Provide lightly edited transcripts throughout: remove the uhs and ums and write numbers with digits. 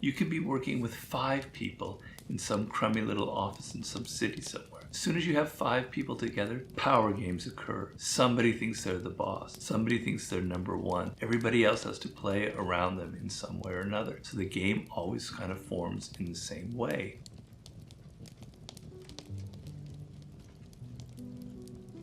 You could be working with 5 people in some crummy little office in some city somewhere. As soon as you have 5 people together, power games occur. Somebody thinks they're the boss. Somebody thinks they're number one. Everybody else has to play around them in some way or another. So the game always kind of forms in the same way.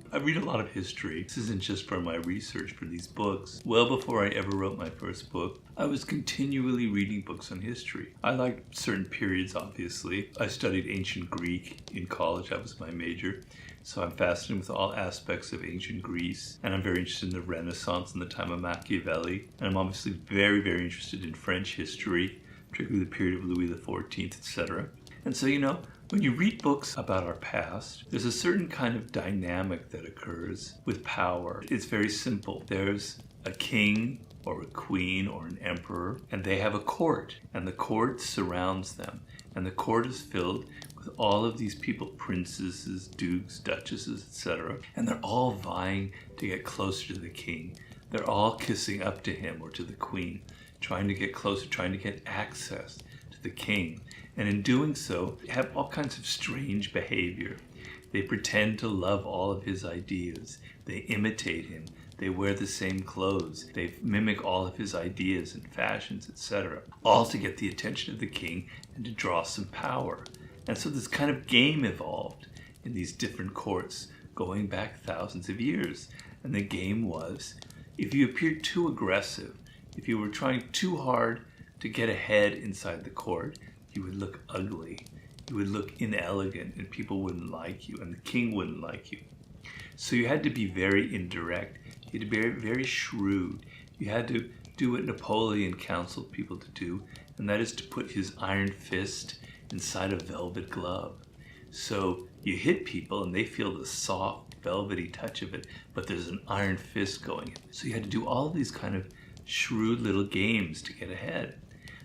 I read a lot of history. This isn't just for my research for these books. Well before I ever wrote my first book, I was continually reading books on history. I liked certain periods, obviously. I studied ancient Greek in college. That was my major. So I'm fascinated with all aspects of ancient Greece. And I'm very interested in the Renaissance and the time of Machiavelli. And I'm obviously very, very interested in French history, particularly the period of Louis XIV, etc. And so, when you read books about our past, there's a certain kind of dynamic that occurs with power. It's very simple. There's a king or a queen or an emperor, and they have a court, and the court surrounds them. And the court is filled with all of these people, princesses, dukes, duchesses, etc. And they're all vying to get closer to the king. They're all kissing up to him or to the queen, trying to get closer, trying to get access to the king. And in doing so, they have all kinds of strange behavior. They pretend to love all of his ideas. They imitate him. They wear the same clothes. They mimic all of his ideas and fashions, etc. All to get the attention of the king and to draw some power. And so this kind of game evolved in these different courts going back thousands of years. And the game was, if you appeared too aggressive, if you were trying too hard to get ahead inside the court, you would look ugly, you would look inelegant, and people wouldn't like you, and the king wouldn't like you. So you had to be very indirect, you had to be very, very shrewd. You had to do what Napoleon counseled people to do, and that is to put his iron fist inside a velvet glove. So you hit people and they feel the soft, velvety touch of it, but there's an iron fist going in. So you had to do all of these kind of shrewd little games to get ahead.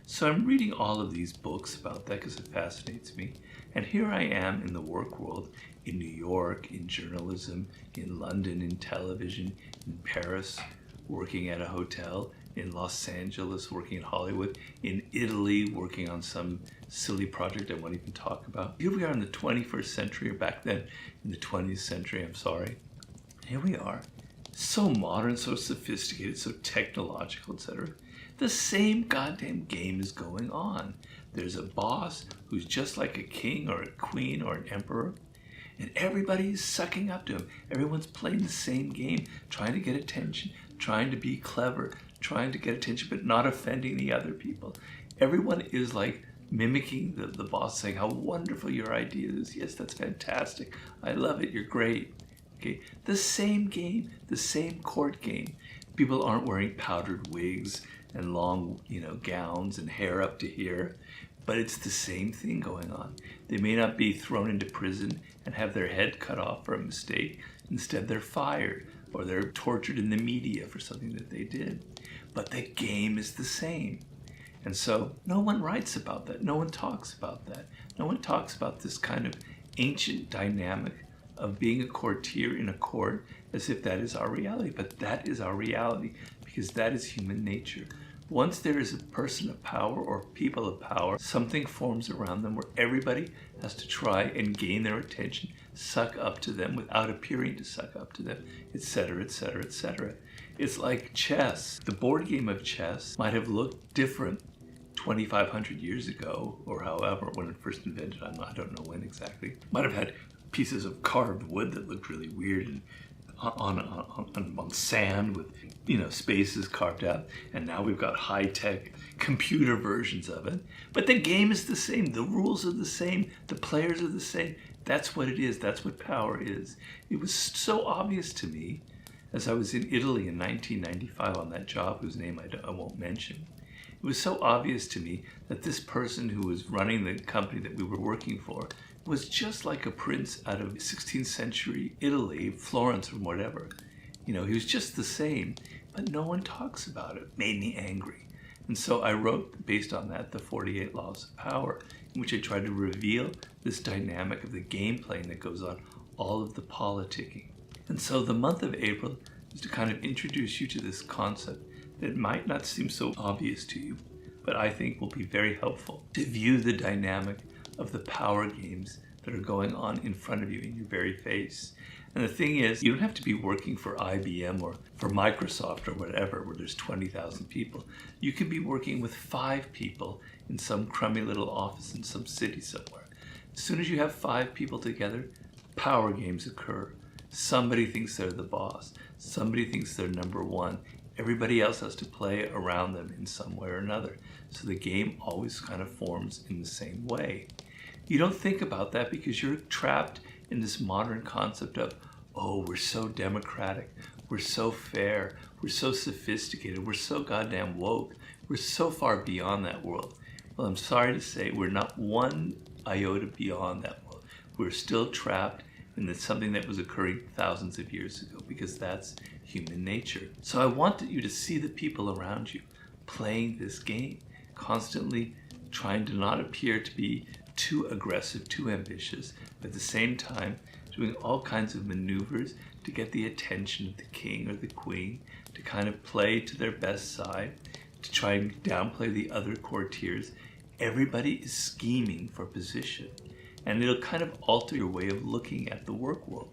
So I'm reading all of these books about that because it fascinates me. And here I am in the work world, in New York, in journalism, in London, in television, in Paris, working at a hotel, in Los Angeles, working in Hollywood, in Italy, working on some silly project I won't even talk about. Here we are in the 21st century, or back then in the 20th century, I'm sorry. Here we are, so modern, so sophisticated, so technological, etc. The same goddamn game is going on. There's a boss who's just like a king or a queen or an emperor, and everybody's sucking up to him. Everyone's playing the same game, trying to get attention, trying to be clever, trying to get attention, but not offending the other people. Everyone is like mimicking the boss, saying how wonderful your idea is. Yes, that's fantastic. I love it. You're great. Okay, the same game, the same court game. People aren't wearing powdered wigs and long, gowns and hair up to here, but it's the same thing going on. They may not be thrown into prison and have their head cut off for a mistake. Instead, they're fired or they're tortured in the media for something that they did. But the game is the same. And so no one writes about that. No one talks about that. No one talks about this kind of ancient dynamic of being a courtier in a court as if that is our reality. But that is our reality because that is human nature. Once there is a person of power or people of power, something forms around them where everybody has to try and gain their attention, suck up to them without appearing to suck up to them, etc., etc., etc. It's like chess. The board game of chess might have looked different 2,500 years ago, or however, when it first invented. I don't know when exactly. Might have had pieces of carved wood that looked really weird and on sand with spaces carved out, and now we've got high-tech computer versions of it. But the game is the same, the rules are the same, the players are the same. That's what it is. That's what power is. It was so obvious to me as I was in Italy in 1995 on that job whose name I won't mention. It was so obvious to me that this person who was running the company that we were working for was just like a prince out of 16th century Italy, Florence or whatever. He was just the same, but no one talks about it. It made me angry. And so I wrote, based on that, the 48 Laws of Power, in which I tried to reveal this dynamic of the game playing that goes on, all of the politicking. And so the month of April is to kind of introduce you to this concept that might not seem so obvious to you but I think will be very helpful to view the dynamic of the power games that are going on in front of you in your very face. And the thing is, you don't have to be working for IBM or for Microsoft or whatever, where there's 20,000 people. You can be working with 5 people in some crummy little office in some city somewhere. As soon as you have 5 people together, power games occur. Somebody thinks they're the boss. Somebody thinks they're number one. Everybody else has to play around them in some way or another. So the game always kind of forms in the same way. You don't think about that because you're trapped in this modern concept of, oh, we're so democratic, we're so fair, we're so sophisticated, we're so goddamn woke, we're so far beyond that world. Well, I'm sorry to say we're not one iota beyond that world. We're still trapped in something that was occurring thousands of years ago, because that's human nature. So I wanted you to see the people around you playing this game, constantly trying to not appear to be too aggressive, too ambitious, but at the same time doing all kinds of maneuvers to get the attention of the king or the queen, to kind of play to their best side, to try and downplay the other courtiers. Everybody is scheming for position, and it'll kind of alter your way of looking at the work world.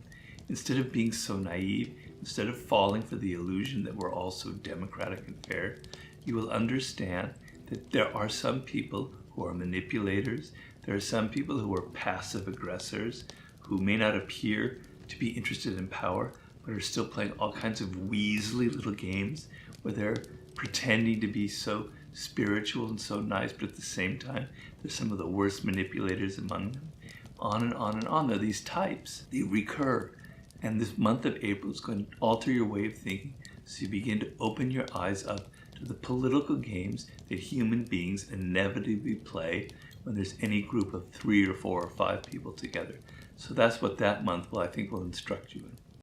Instead of being so naive, instead of falling for the illusion that we're all so democratic and fair, you will understand that there are some people who are manipulators. There are some people who are passive aggressors, who may not appear to be interested in power, but are still playing all kinds of weaselly little games where they're pretending to be so spiritual and so nice, but at the same time, they're some of the worst manipulators among them. On and on and on. There are these types. They recur. And this month of April is going to alter your way of thinking, so you begin to open your eyes up to the political games that human beings inevitably play when there's any group of 3 or 4 or 5 people together. So that's what that month I think will instruct you in.